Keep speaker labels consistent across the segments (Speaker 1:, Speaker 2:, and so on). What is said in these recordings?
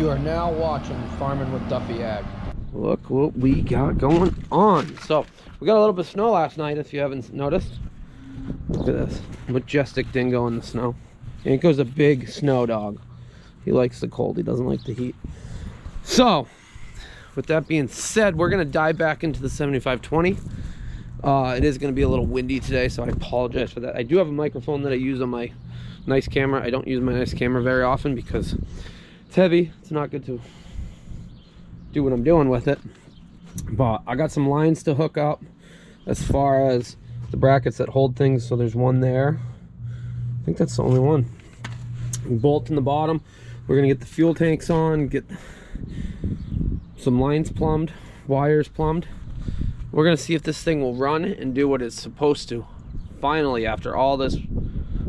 Speaker 1: You are now watching Farming with Duffy Ag.
Speaker 2: Look what we got going on. So we got a little bit of snow last night, if you haven't noticed. Look at this majestic dingo in the snow. Dingo's a big snow dog. He likes the cold, he doesn't like the heat. So with that being said, we're gonna dive back into the 7520. It is gonna be a little windy today, so I apologize for that. I do have a microphone that I use on my nice camera. I don't use my nice camera very often because it's heavy. It's not good to do what I'm doing with it. But I got some lines to hook up as far as the brackets that hold things. So there's one there. I think that's the only one. Bolt in the bottom. We're gonna get the fuel tanks on, get some lines plumbed, wires plumbed. We're gonna see if this thing will run and do what it's supposed to finally, after all this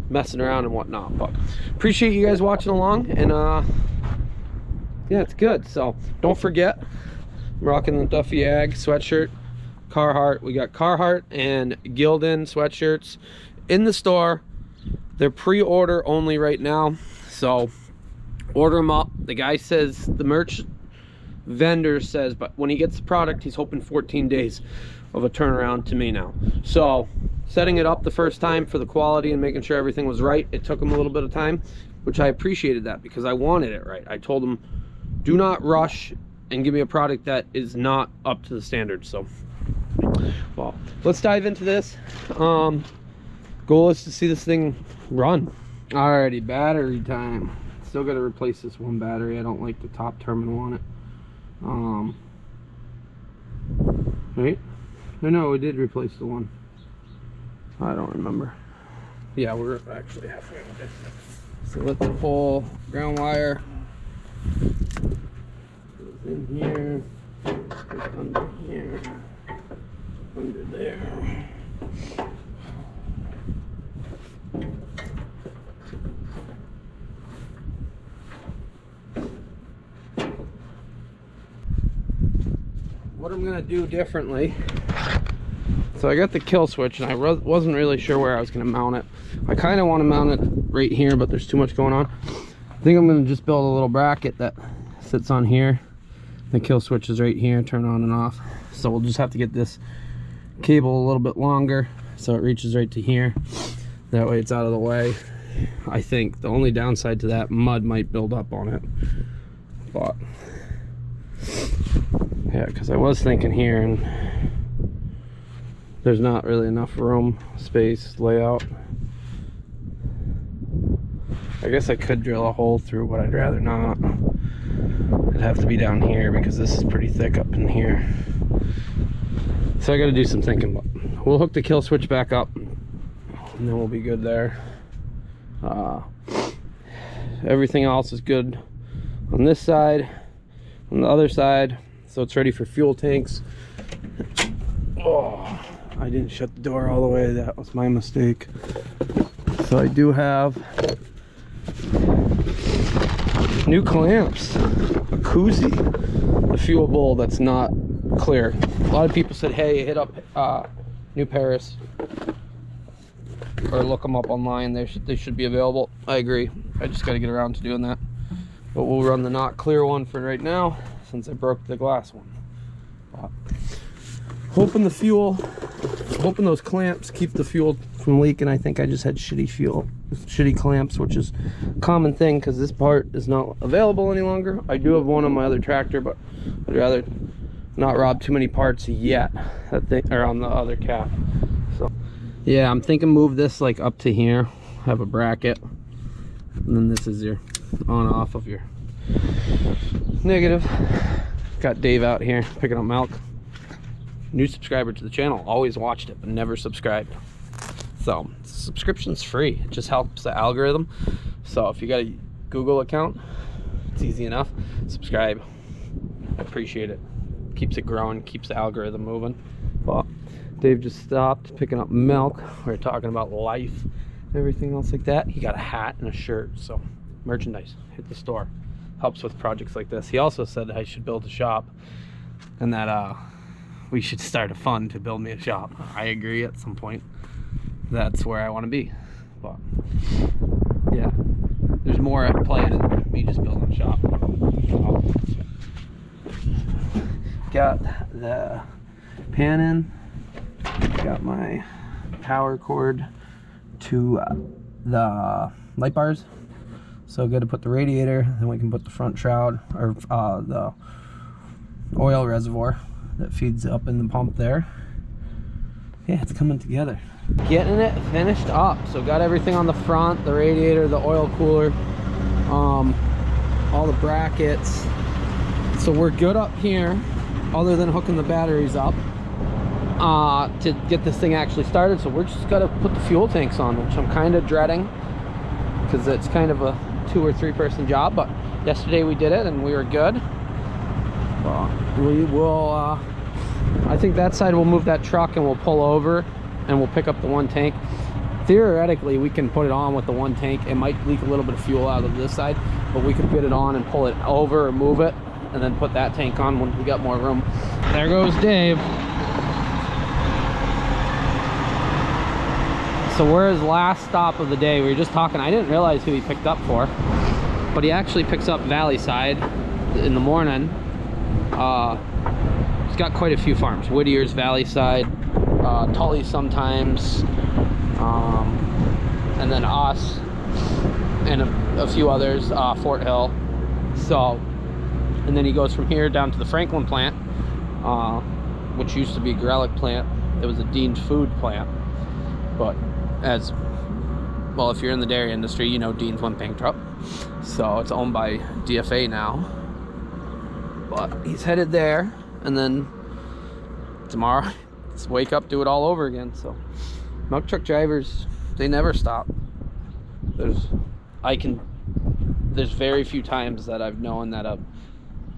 Speaker 2: messing around and whatnot. But appreciate you guys watching along, and yeah, it's good. So don't forget, I'm rocking the Duffy Ag sweatshirt, Carhartt. We got Carhartt and Gildan sweatshirts in the store. They're pre-order only right now, so order them up. The guy says, the merch vendor says, but when he gets the product, he's hoping 14 days of a turnaround to me now. So setting it up the first time for the quality and making sure everything was right, it took him a little bit of time, which I appreciated that because I wanted it right. I told him, do not rush and give me a product that is not up to the standard. So, well, let's dive into this. Goal is to see this thing run. Alrighty, battery time. Still got to replace this one battery. I don't like the top terminal on it. Right? No, we did replace the one. I don't remember. Yeah, we're actually halfway with this. So let the whole ground wire goes in here, goes under here, under there. What I'm gonna do differently, so I got the kill switch and I wasn't really sure where I was gonna mount it. I kind of want to mount it right here, but there's too much going on. I think I'm gonna just build a little bracket that sits on here. The kill switch is right here, turn on and off. So we'll just have to get this cable a little bit longer so it reaches right to here. That way it's out of the way. I think the only downside to that, mud might build up on it, but yeah, because I was thinking here and there's not really enough room, space, layout. I guess I could drill a hole through, but I'd rather not. It'd have to be down here because this is pretty thick up in here. So I got to do some thinking, but we'll hook the kill switch back up and then we'll be good there. Everything else is good on this side, on the other side. So it's ready for fuel tanks. Oh, I didn't shut the door all the way. That was my mistake. So I do have new clamps, a koozie, the fuel bowl that's not clear. A lot of people said, hey, hit up New Paris or look them up online. They should be available. I agree. I just got to get around to doing that. But we'll run the not clear one for right now, since I broke the glass one. But hoping those clamps keep the fuel from leaking. I think I just had shitty clamps, which is a common thing because this part is not available any longer. I do have one on my other tractor, but I'd rather not rob too many parts yet. That thing, or on the other cap. So yeah, I'm thinking move this like up to here, have a bracket, and then this is your on off of your negative. Got Dave out here picking up milk. New subscriber to the channel, always watched it but never subscribed. So subscription's free, it just helps the algorithm. So if you got a Google account, it's easy enough. Subscribe, I appreciate it. Keeps it growing, keeps the algorithm moving. But Dave just stopped picking up milk. We were talking about life, everything else like that. He got a hat and a shirt, so merchandise, hit the store, helps with projects like this. He also said I should build a shop and that we should start a fund to build me a shop. I agree, at some point that's where I want to be. But yeah, there's more at play than me just building a shop. So, got the pan in, got my power cord to the light bars. So good to put the radiator, then we can put the front shroud, or the oil reservoir that feeds up in the pump there. Yeah, it's coming together. Getting it finished up. So got everything on the front, the radiator, the oil cooler, all the brackets. So we're good up here, other than hooking the batteries up to get this thing actually started. So we're just gotta put the fuel tanks on, which I'm kind of dreading because it's kind of a 2 or 3 person job. But yesterday we did it and we were good. We will I think that side we'll move that truck and we'll pull over and we'll pick up the 1 tank. Theoretically we can put it on with the 1 tank. It might leak a little bit of fuel out of this side, but we could get it on and pull it over or move it and then put that tank on when we got more room. There goes Dave. So we're his last stop of the day. We were just talking, I didn't realize who he picked up for, but he actually picks up Valley Side in the morning. He's got quite a few farms. Whittier's, Valley Side, Tully sometimes, and then us, and a few others, Fort Hill. So, and then he goes from here down to the Franklin plant, which used to be a Grelic plant. It was a Dean's food plant, but as well, if you're in the dairy industry, you know Dean's went bankrupt, so it's owned by DFA now. But he's headed there, and then tomorrow just wake up, do it all over again. So milk truck drivers, they never stop. There's very few times that I've known that a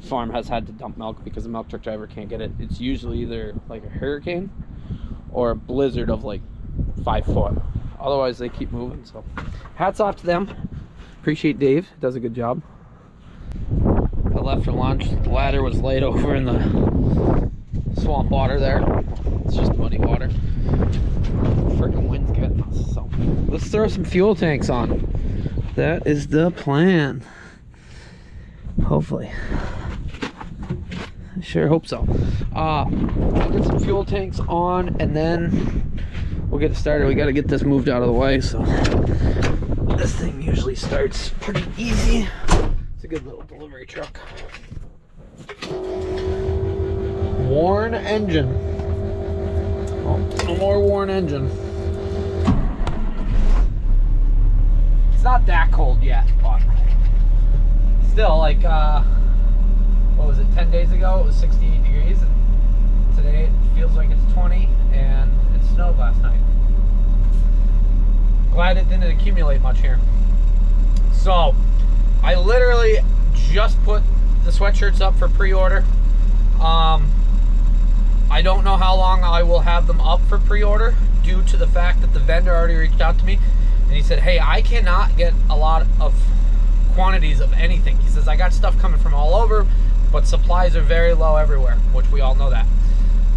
Speaker 2: farm has had to dump milk because a milk truck driver can't get it. It's usually either like a hurricane or a blizzard of like 5 foot. Otherwise they keep moving. So hats off to them. Appreciate Dave, does a good job. I left for lunch. The ladder was laid over in the swamp water there. It's just muddy water. Freaking wind's getting us. So let's throw some fuel tanks on. That is the plan. Hopefully. I sure hope so. I'll get some fuel tanks on and then we'll get it started. We got to get this moved out of the way. So this thing usually starts pretty easy. It's a good little delivery truck. Worn engine. Oh, no more worn engine. It's not that cold yet, but still, like, what was it, 10 days ago it was 68 degrees, and today it feels like it's 20, and it snowed last night. Glad it didn't accumulate much here. So I literally just put the sweatshirts up for pre-order. I don't know how long I will have them up for pre-order due to the fact that the vendor already reached out to me and he said, hey, I cannot get a lot of quantities of anything. He says, I got stuff coming from all over, but supplies are very low everywhere, which we all know that.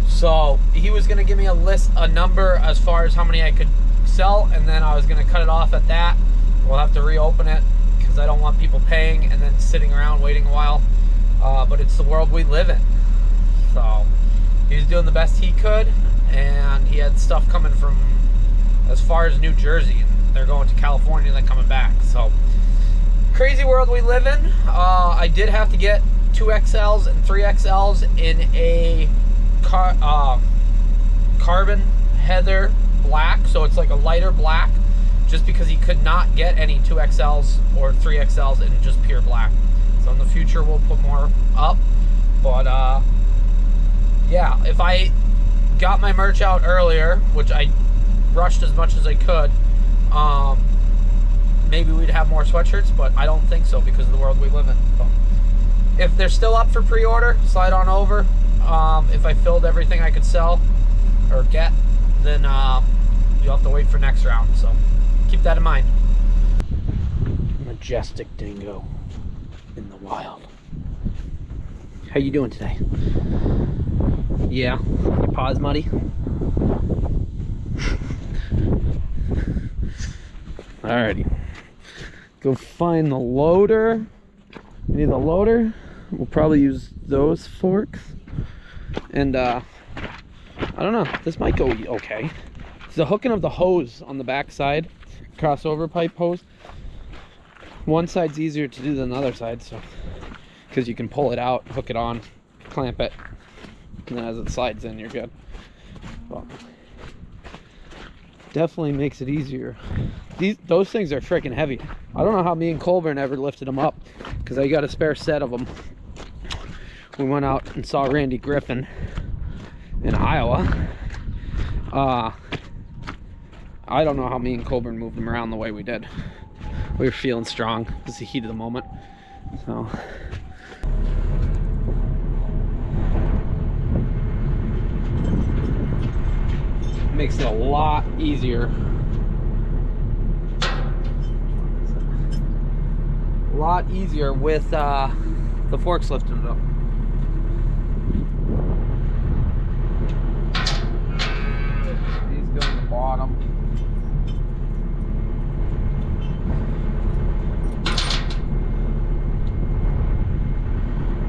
Speaker 2: So he was going to give me a number as far as how many I could sell, and then I was going to cut it off at that. We'll have to reopen it because I don't want people paying and then sitting around waiting a while. But it's the world we live in. So he was doing the best he could, and he had stuff coming from as far as New Jersey. They're going to California and then coming back. So crazy world we live in. I did have to get 2XLs and 3XLs in a carbon heather black, so it's like a lighter black, just because he could not get any 2XLs or 3XLs in just pure black. So in the future we'll put more up, but yeah, if I got my merch out earlier, which I rushed as much as I could, maybe we'd have more sweatshirts, but I don't think so because of the world we live in. So if they're still up for pre-order, slide on over. If I filled everything I could sell or get, then you'll have to wait for next round. So keep that in mind. Majestic dingo in the wild. How you doing today? Yeah, your paws muddy? Alrighty. Go find the loader We need the loader. We'll probably use those forks. And I don't know, this might go okay. It's the hooking of the hose on the back side, crossover pipe hose. One side's easier to do than the other side, so because you can pull it out, hook it on, clamp it, and then as it slides in, you're good. Well, definitely makes it easier. Those things are freaking heavy. I don't know how me and Colburn ever lifted them up, because I got a spare set of them. We went out and saw Randy Griffin in Iowa. I don't know how me and Colburn moved them around the way we did. We were feeling strong. It was the heat of the moment. So it makes it a lot easier. A lot easier with the forks lifting it up. These go on the bottom.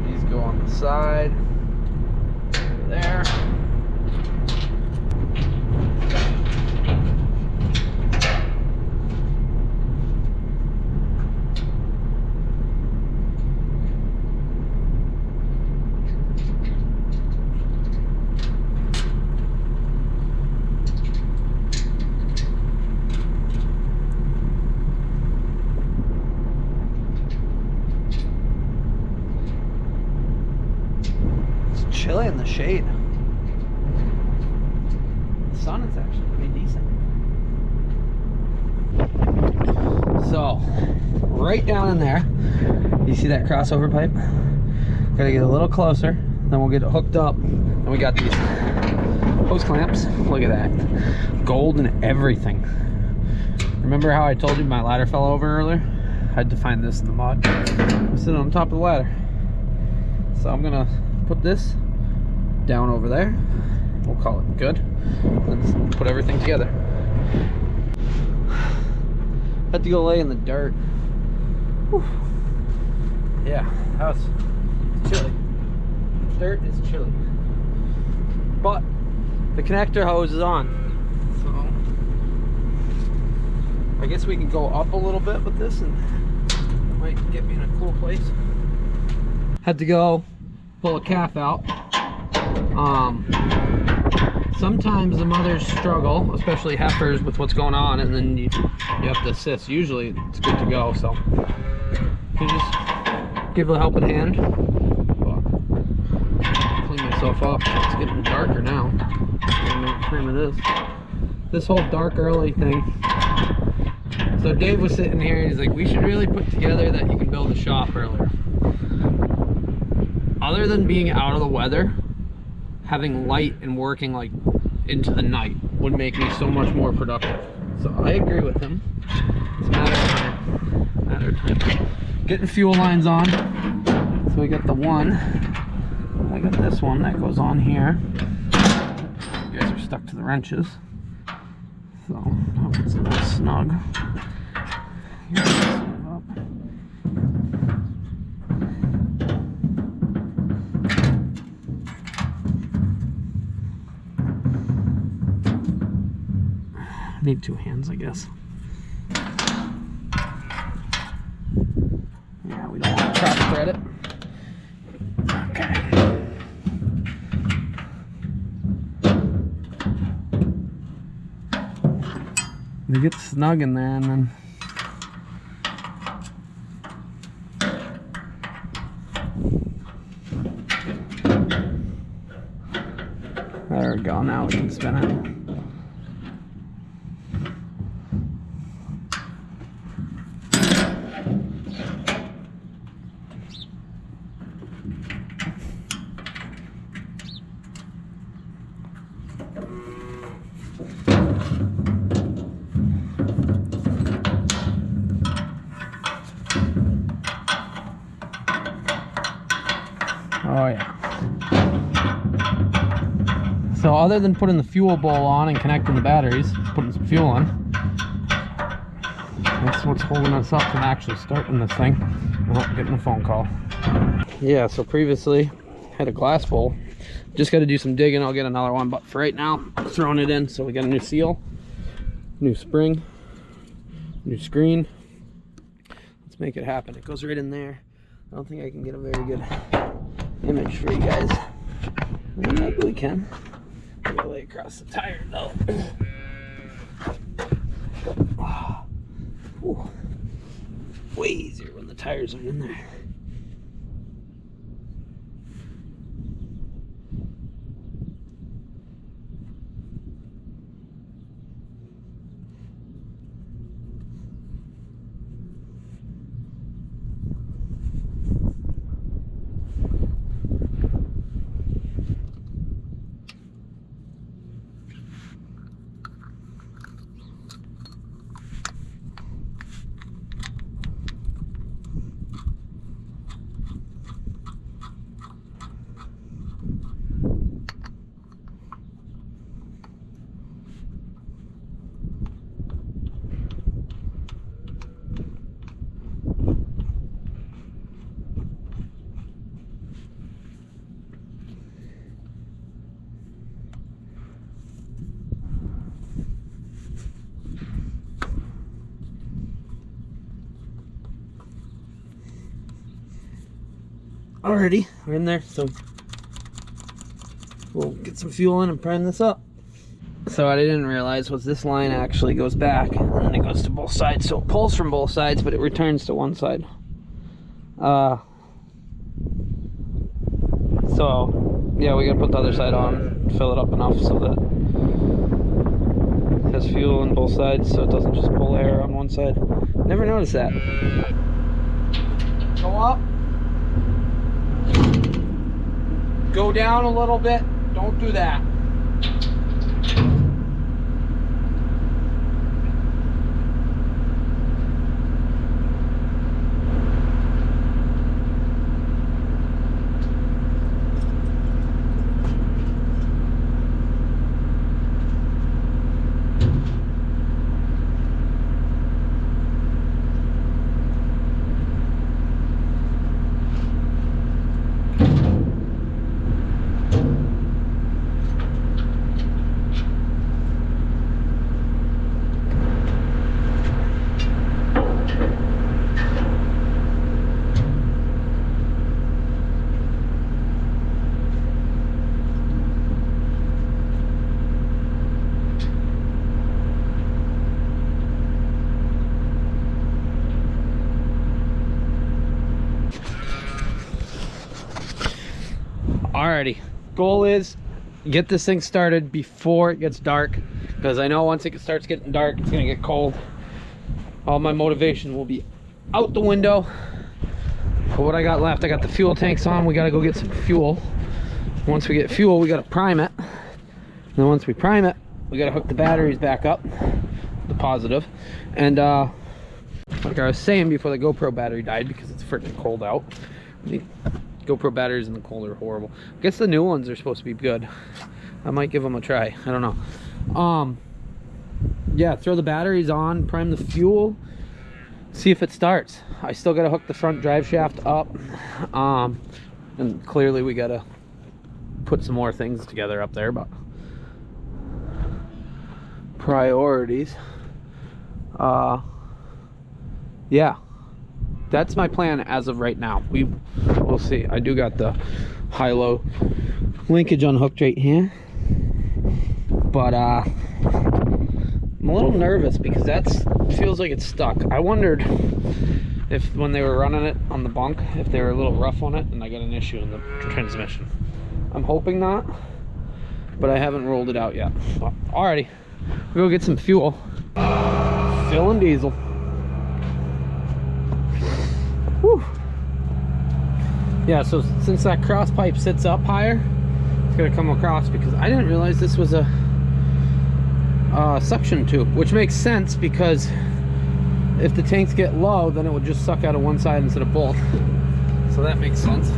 Speaker 2: These go on the side. Over there. Chilly in the shade. The sun is actually pretty decent. So, right down in there, you see that crossover pipe? Gotta get a little closer, then we'll get it hooked up. And we got these hose clamps. Look at that. Gold and everything. Remember how I told you my ladder fell over earlier? I had to find this in the mud. I'm sitting on top of the ladder. So I'm gonna put this down over there. We'll call it good. Let's put everything together. Had to go lay in the dirt. Whew. Yeah, that was chilly. Dirt is chilly. But the connector hose is on. So I guess we can go up a little bit with this and it might get me in a cool place. Had to go pull a calf out. Sometimes the mothers struggle, especially heifers, with what's going on, and then you have to assist. Usually it's good to go, so you just give a helping hand. Clean myself up. It's getting darker now. I don't know what time it is. This whole dark early thing. So Dave was sitting here and he's like, we should really put together that you can build a shop earlier. Other than being out of the weather, having light and working like into the night would make me so much more productive. So I agree with him. It's a matter of time. Getting fuel lines on. So we got the one. I got this one that goes on here. You guys are stuck to the wrenches. So hope it's a little snug. I need two hands, I guess. Yeah, we don't want to cross thread it. Okay. They get snug in there and then there we go, now we can spin it. Oh yeah. So other than putting the fuel bowl on and connecting the batteries, putting some fuel on, That's what's holding us up from actually starting this thing. Oh, getting a phone call. Yeah, so previously had a glass bowl. Just got to do some digging. I'll get another one, but for right now, I'm throwing it in. So we got a new seal, new spring, new screen. Let's make it happen. It goes right in there. I don't think I can get a very good image for you guys. Maybe we can. I'm gonna lay across the tire though. Ooh. Way easier when the tires are in there. Alrighty, we're in there, so we'll get some fuel in and prime this up. So what I didn't realize was this line actually goes back and then it goes to both sides. So it pulls from both sides, but it returns to one side. So yeah, we gotta put the other side on, fill it up enough so that it has fuel on both sides, so it doesn't just pull air on one side. Never noticed that. Go up. Go down a little bit. Don't do that. Alrighty, goal is get this thing started before it gets dark, because I know once it starts getting dark it's gonna get cold. All my motivation will be out the window. But what I got left, I got the fuel tanks on. We gotta go get some fuel. Once we get fuel, we gotta prime it. And then once we prime it, we gotta hook the batteries back up, the positive. And like I was saying before, the GoPro battery died because it's freaking cold out. The GoPro batteries in the cold are horrible. I guess the new ones are supposed to be good. I might give them a try. I don't know. Yeah, throw the batteries on, prime the fuel, see if it starts. I still gotta hook the front drive shaft up. And clearly we gotta put some more things together up there, but priorities. Yeah, that's my plan as of right now. We'll see. I do got the high-low linkage unhooked right here, but I'm a little nervous because that feels like it's stuck. I wondered if when they were running it on the bunk, if they were a little rough on it and I got an issue in the transmission. I'm hoping not, but I haven't rolled it out yet. Well, alrighty, we'll go get some fuel. Filling diesel. Whew. Yeah, so since that cross pipe sits up higher, it's gonna come across, because I didn't realize this was a suction tube, which makes sense because if the tanks get low, then it would just suck out of one side instead of both. So that makes sense.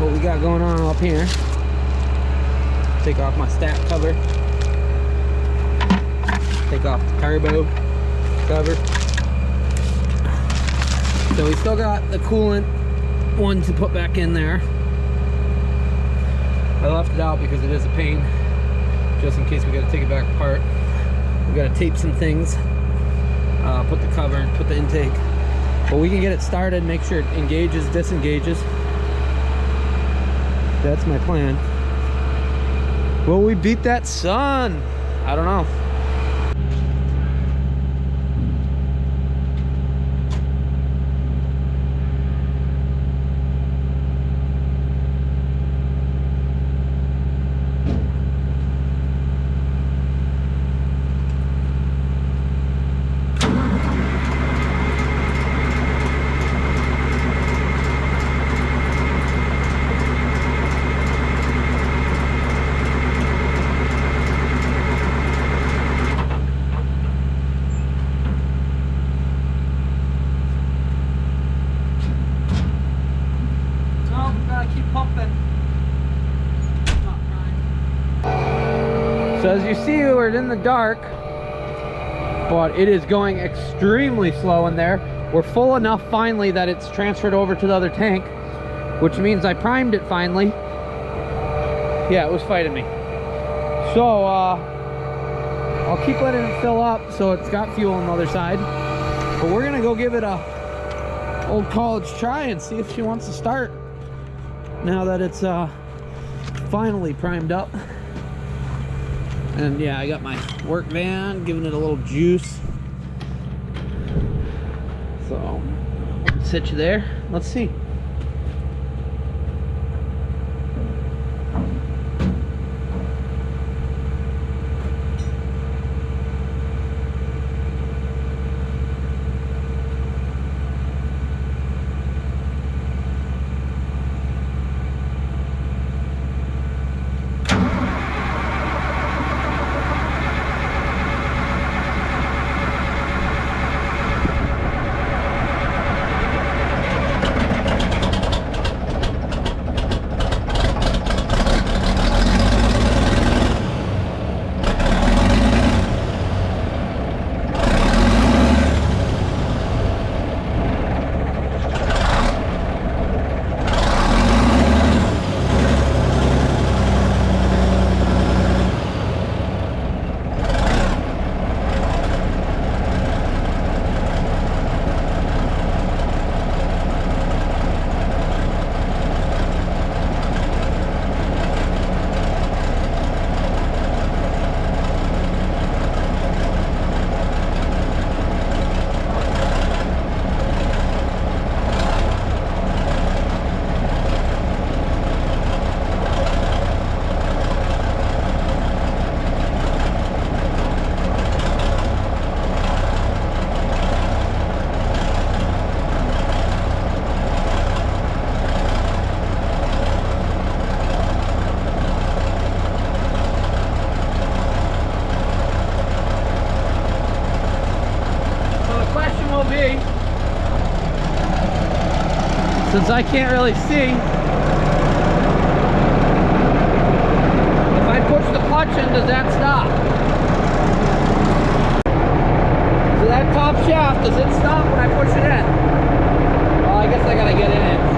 Speaker 2: What we got going on up here, take off my stack cover, take off the carbo, cover. So we still got the coolant one to put back in there. I left it out because it is a pain, just in case we gotta take it back apart. We gotta tape some things, put the cover, put the intake. But we can get it started, make sure it engages, disengages. That's my plan. Will we beat that sun? I don't know. So as you see, we're in the dark, but it is going extremely slow in there. We're full enough finally that it's transferred over to the other tank, which means I primed it finally. Yeah, it was fighting me. So I'll keep letting it fill up so it's got fuel on the other side. But we're gonna go give it a old college try and see if she wants to start now that it's finally primed up. And yeah, I got my work van, giving it a little juice. So, sit you there. Let's see. Since I can't really see, if I push the clutch in, does that stop? So that top shaft, does it stop when I push it in? Well, I guess I gotta get in it and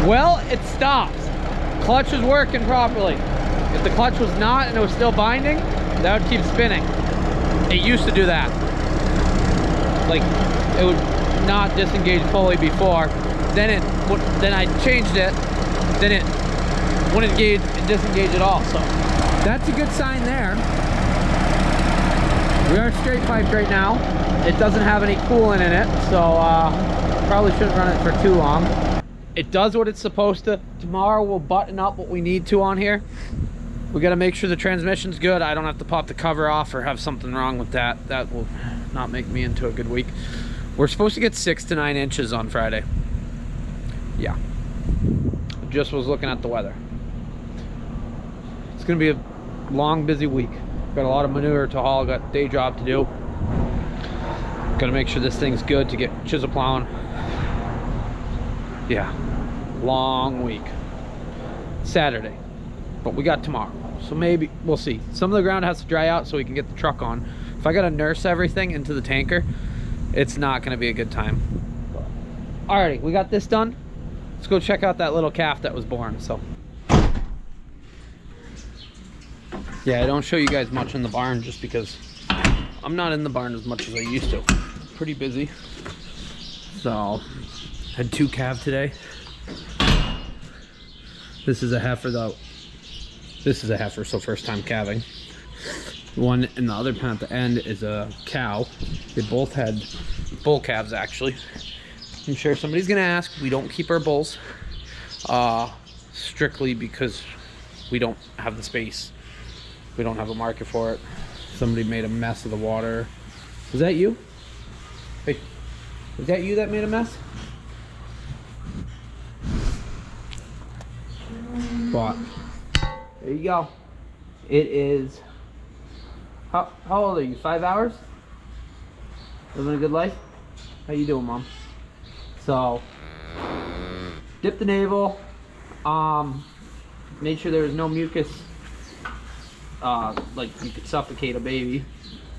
Speaker 2: see. Well, it stops. Clutch is working properly. If the clutch was not and it was still binding, that would keep spinning. It used to do that. Like, it would not disengage fully before. Then I changed it. Then it wouldn't engage and disengage at all. So that's a good sign there. We are straight piped right now. It doesn't have any coolant in it, so probably shouldn't run it for too long. It does what it's supposed to. Tomorrow we'll button up what we need to on here. We got to make sure the transmission's good. I don't have to pop the cover off or have something wrong with that. That will not make me into a good week. We're supposed to get 6 to 9 inches on Friday. Yeah. Just was looking at the weather. It's going to be a long, busy week. Got a lot of manure to haul. Got a day job to do. Got to make sure this thing's good to get chisel plowing. Yeah, long week. Saturday, but we got tomorrow, so maybe we'll see. Some of the ground has to dry out so we can get the truck on. If I gotta nurse everything into the tanker, it's not gonna be a good time. Alrighty, we got this done. Let's go check out that little calf that was born. So yeah, I don't show you guys much in the barn just because I'm not in the barn as much as I used to. Pretty busy. So had 2 calves today. This is a heifer though. This is a heifer, so first time calving. One in the other pen at the end is a cow. They both had bull calves actually. I'm sure somebody's gonna ask. We don't keep our bulls strictly because we don't have the space. We don't have a market for it. Somebody made a mess of the water. Was that you? Hey, was that you that made a mess? But there you go. It is, how old are you? 5 hours? Living a good life? How you doing, Mom? So dip the navel, made sure there was no mucus, like you could suffocate a baby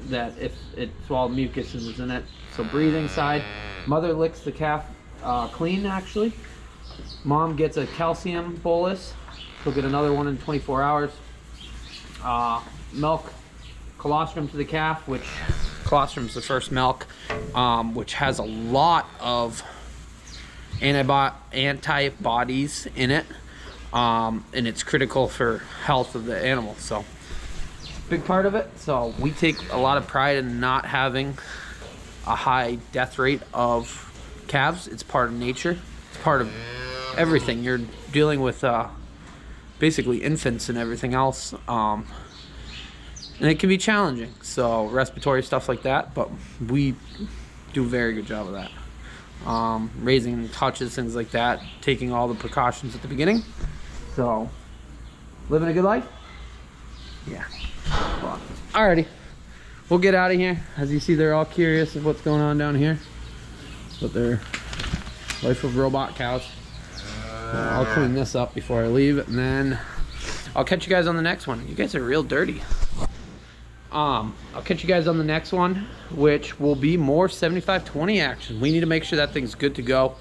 Speaker 2: that if it swallowed mucus and was in it. So breathing side, mother licks the calf clean actually. Mom gets a calcium bolus. She'll get another one in 24 hours. Milk colostrum to the calf, which colostrum's the first milk, which has a lot of antibodies in it, and it's critical for health of the animal. So big part of it. So we take a lot of pride in not having a high death rate of calves. It's part of nature. It's part of everything. You're dealing with basically infants and everything else, and it can be challenging, so respiratory stuff like that, but we do a very good job of that. Raising touches, things like that, taking all the precautions at the beginning. So living a good life. Yeah. Well, alrighty, we'll get out of here. As you see, they're all curious of what's going on down here, but they're life of robot cows. I'll clean this up before I leave, and then I'll catch you guys on the next one. You guys are real dirty. I'll catch you guys on the next one, which will be more 75-20 action. We need to make sure that thing's good to go.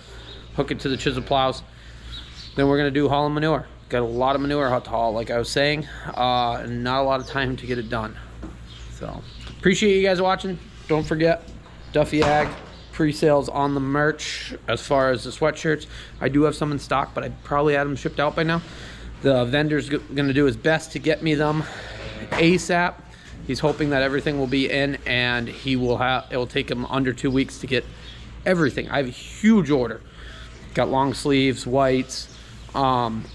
Speaker 2: Hook it to the chisel plows. Then we're gonna do haul and manure. Got a lot of manure to haul, like I was saying, and not a lot of time to get it done. So appreciate you guys watching. Don't forget Duffy Ag pre-sales on the merch. As far as the sweatshirts, I do have some in stock, but I probably had them shipped out by now. The vendor's gonna do his best to get me them ASAP. He's hoping that everything will be in, and it will take him under 2 weeks to get everything. I have a huge order. Got long sleeves, whites, Carhartts,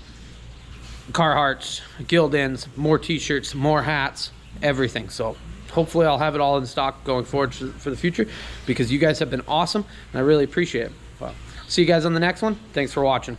Speaker 2: Gildans, more t-shirts, more hats, everything. So hopefully I'll have it all in stock going forward for the future, because you guys have been awesome and I really appreciate it. Well, see you guys on the next one. Thanks for watching.